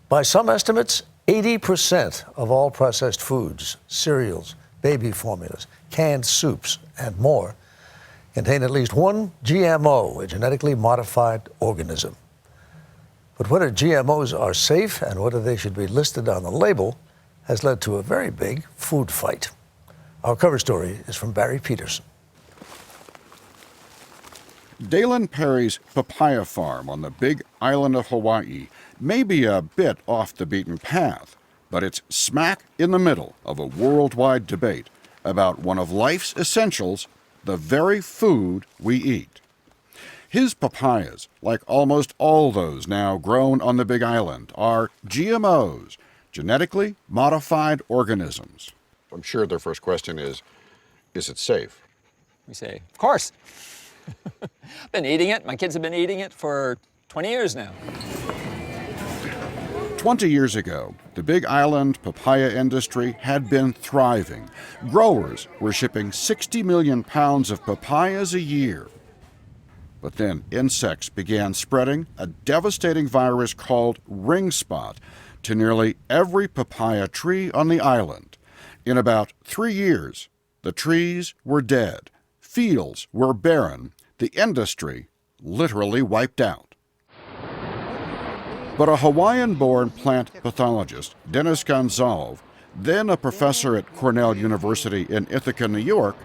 By some estimates, 80% of all processed foods, cereals, baby formulas, canned soups, and more contain at least one GMO, a genetically modified organism. But whether GMOs are safe and whether they should be listed on the label has led to a very big food fight. Our cover story is from Barry Petersen. Dalen Perry's papaya farm on the big island of Hawaii may be a bit off the beaten path, but it's smack in the middle of a worldwide debate about one of life's essentials, the very food we eat. His papayas, like almost all those now grown on the Big Island, are GMOs, genetically modified organisms. I'm sure their first question is it safe? We say, of course. Been eating it. My kids have been eating it for 20 years now. 20 years ago, the Big Island papaya industry had been thriving. Growers were shipping 60 million pounds of papayas a year. But then insects began spreading a devastating virus called ring spot to nearly every papaya tree on the island. In about 3 years, the trees were dead, fields were barren, the industry literally wiped out. But a Hawaiian-born plant pathologist, Dennis Gonzalez, then a professor at Cornell University in Ithaca, New York,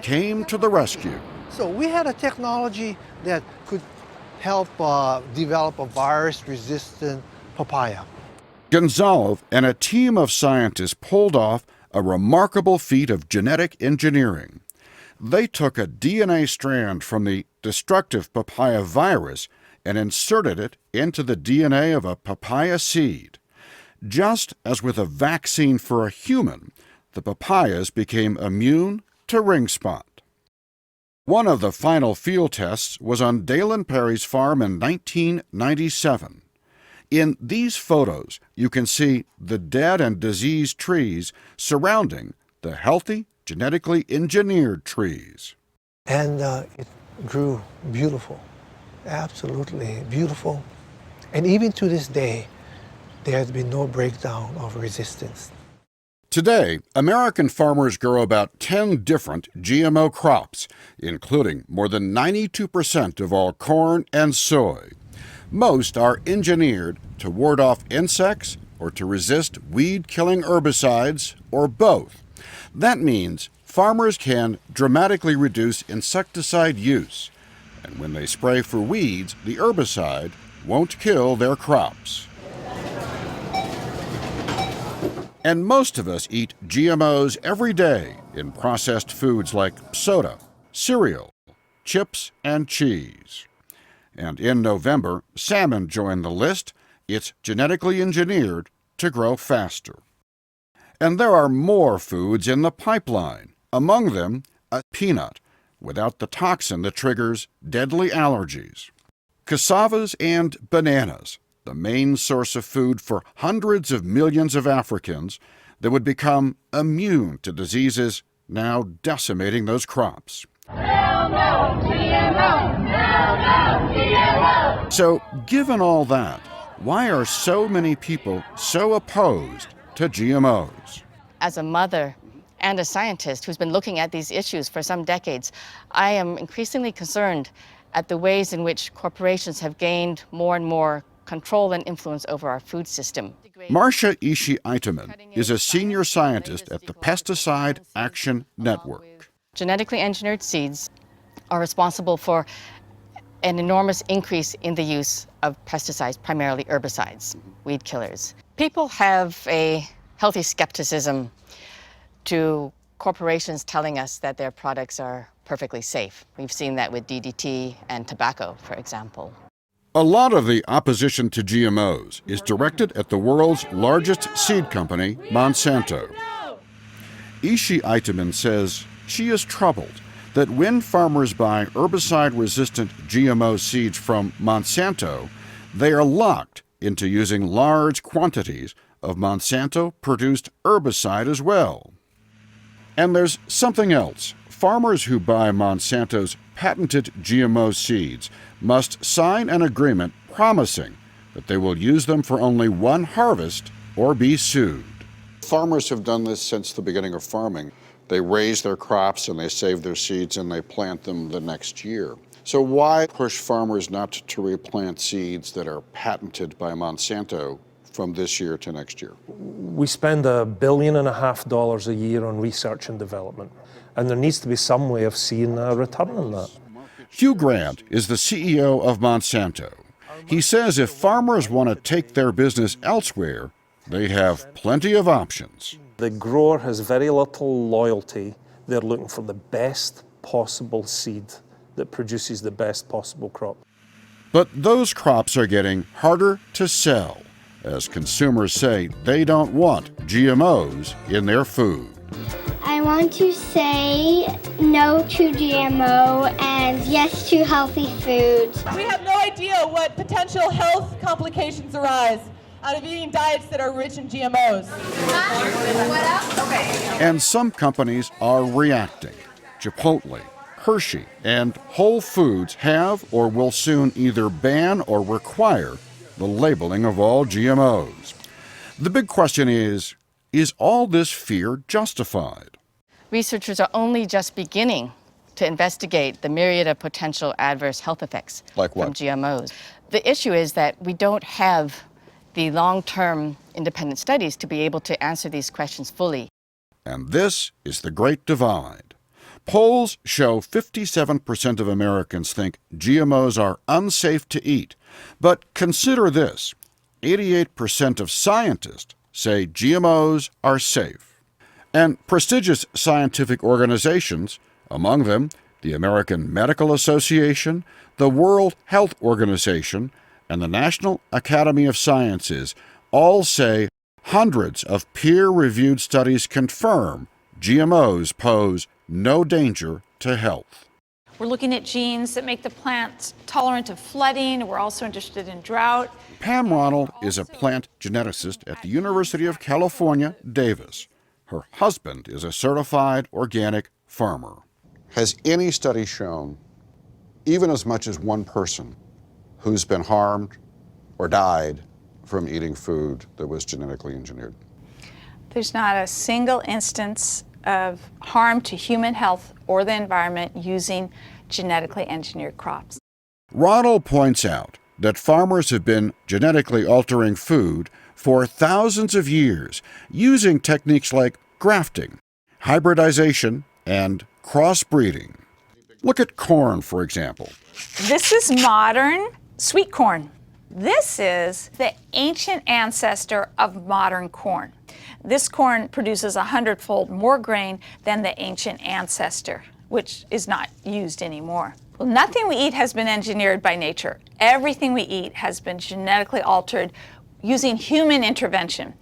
came to the rescue. So we had a technology that could help develop a virus-resistant papaya. Gonzalez and a team of scientists pulled off a remarkable feat of genetic engineering. They took a DNA strand from the destructive papaya virus and inserted it into the DNA of a papaya seed. Just as with a vaccine for a human, the papayas became immune to ring spot. One of the final field tests was on Dalen Perry's farm in 1997. In these photos, you can see the dead and diseased trees surrounding the healthy, genetically engineered trees. And it grew beautiful, absolutely beautiful. And even to this day, there has been no breakdown of resistance. Today, American farmers grow about 10 different GMO crops, including more than 92% of all corn and soy. Most are engineered to ward off insects or to resist weed-killing herbicides, or both. That means farmers can dramatically reduce insecticide use, and when they spray for weeds, the herbicide won't kill their crops. And most of us eat GMOs every day in processed foods like soda, cereal, chips, and cheese. And in November, salmon joined the list. It's genetically engineered to grow faster. And there are more foods in the pipeline, among them a peanut, without the toxin that triggers deadly allergies. Cassavas and bananas, the main source of food for hundreds of millions of Africans that would become immune to diseases now decimating those crops. No, no, GMO! No, no, GMO! So, given all that, why are so many people so opposed to GMOs? As a mother and a scientist who's been looking at these issues for some decades, I am increasingly concerned at the ways in which corporations have gained more and more control and influence over our food system. Marcia Ishii-Itaman is a senior scientist at the Pesticide Action Network. Genetically engineered seeds are responsible for an enormous increase in the use of pesticides, primarily herbicides, weed killers. People have a healthy skepticism to corporations telling us that their products are perfectly safe. We've seen that with DDT and tobacco, for example. A lot of the opposition to GMOs is directed at the world's largest seed company, Monsanto. Ishii-Itaman says she is troubled that when farmers buy herbicide-resistant GMO seeds from Monsanto, they are locked into using large quantities of Monsanto-produced herbicide as well. And there's something else. Farmers who buy Monsanto's patented GMO seeds must sign an agreement promising that they will use them for only one harvest or be sued. Farmers have done this since the beginning of farming. They raise their crops and they save their seeds and they plant them the next year. So why push farmers not to replant seeds that are patented by Monsanto from this year to next year? We spend $1.5 billion a year on research and development, and there needs to be some way of seeing a return on that. Hugh Grant is the CEO of Monsanto. He says if farmers want to take their business elsewhere, they have plenty of options. The grower has very little loyalty. They're looking for the best possible seed that produces the best possible crop. But those crops are getting harder to sell, as consumers say they don't want GMOs in their food. I want to say no to GMO and yes to healthy foods. We have no idea what potential health complications arise out of eating diets that are rich in GMOs. And some companies are reacting. Chipotle, Hershey, and Whole Foods have or will soon either ban or require the labeling of all GMOs. The big question is all this fear justified? Researchers are only just beginning to investigate the myriad of potential adverse health effects Like what? from GMOs. The issue is that we don't have the long-term independent studies to be able to answer these questions fully. And this is the Great Divide. Polls show 57% of Americans think GMOs are unsafe to eat. But consider this, 88% of scientists say GMOs are safe. And prestigious scientific organizations, among them the American Medical Association, the World Health Organization, and the National Academy of Sciences, all say hundreds of peer-reviewed studies confirm GMOs pose no danger to health. We're looking at genes that make the plant tolerant of flooding. We're also interested in drought. Pam Ronald is a plant geneticist at the University of California, Davis. Her husband is a certified organic farmer. Has any study shown even as much as one person who's been harmed or died from eating food that was genetically engineered? There's not a single instance of harm to human health or the environment using genetically engineered crops. Ronald points out that farmers have been genetically altering food for thousands of years using techniques like grafting, hybridization, and crossbreeding. Look at corn, for example. This is modern sweet corn. This is the ancient ancestor of modern corn. This corn produces 100-fold more grain than the ancient ancestor, which is not used anymore. Well, nothing we eat has been engineered by nature. Everything we eat has been genetically altered using human intervention.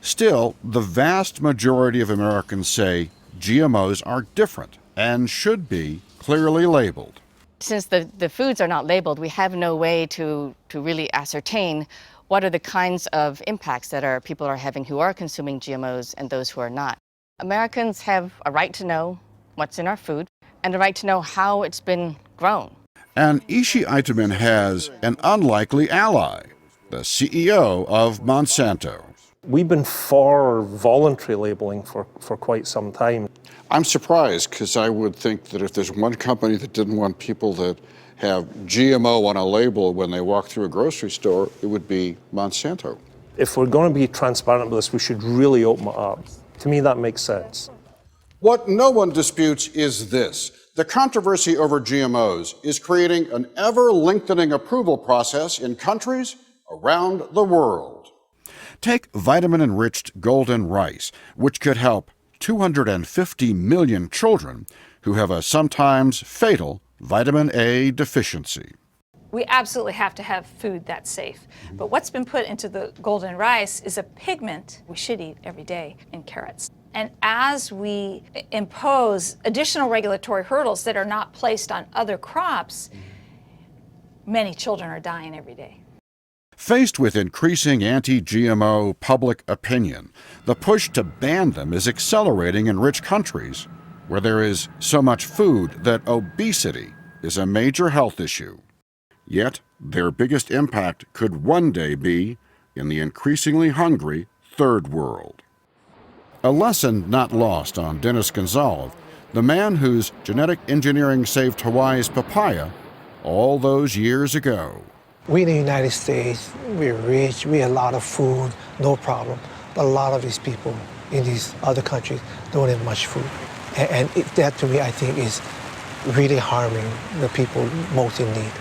Still, the vast majority of Americans say GMOs are different and should be clearly labeled. Since the foods are not labeled, we have no way to really ascertain what are the kinds of impacts that people are having who are consuming GMOs and those who are not. Americans have a right to know what's in our food and a right to know how it's been grown. And Ishi Eiteman has an unlikely ally, the CEO of Monsanto. We've been for voluntary labeling for quite some time. I'm surprised because I would think that if there's one company that didn't want people that have GMO on a label when they walk through a grocery store, it would be Monsanto. If we're going to be transparent with this, we should really open it up. To me, that makes sense. What no one disputes is this. The controversy over GMOs is creating an ever-lengthening approval process in countries around the world. Take vitamin-enriched golden rice, which could help 250 million children who have a sometimes fatal vitamin A deficiency. We absolutely have to have food that's safe. But what's been put into the golden rice is a pigment we should eat every day in carrots. And as we impose additional regulatory hurdles that are not placed on other crops, many children are dying every day. Faced with increasing anti-GMO public opinion, the push to ban them is accelerating in rich countries where there is so much food that obesity is a major health issue. Yet, their biggest impact could one day be in the increasingly hungry Third World. A lesson not lost on Dennis Gonzalez, the man whose genetic engineering saved Hawaii's papaya all those years ago. We in the United States, we're rich, we have a lot of food, no problem. But a lot of these people in these other countries don't have much food. And that to me, I think, is really harming the people most in need.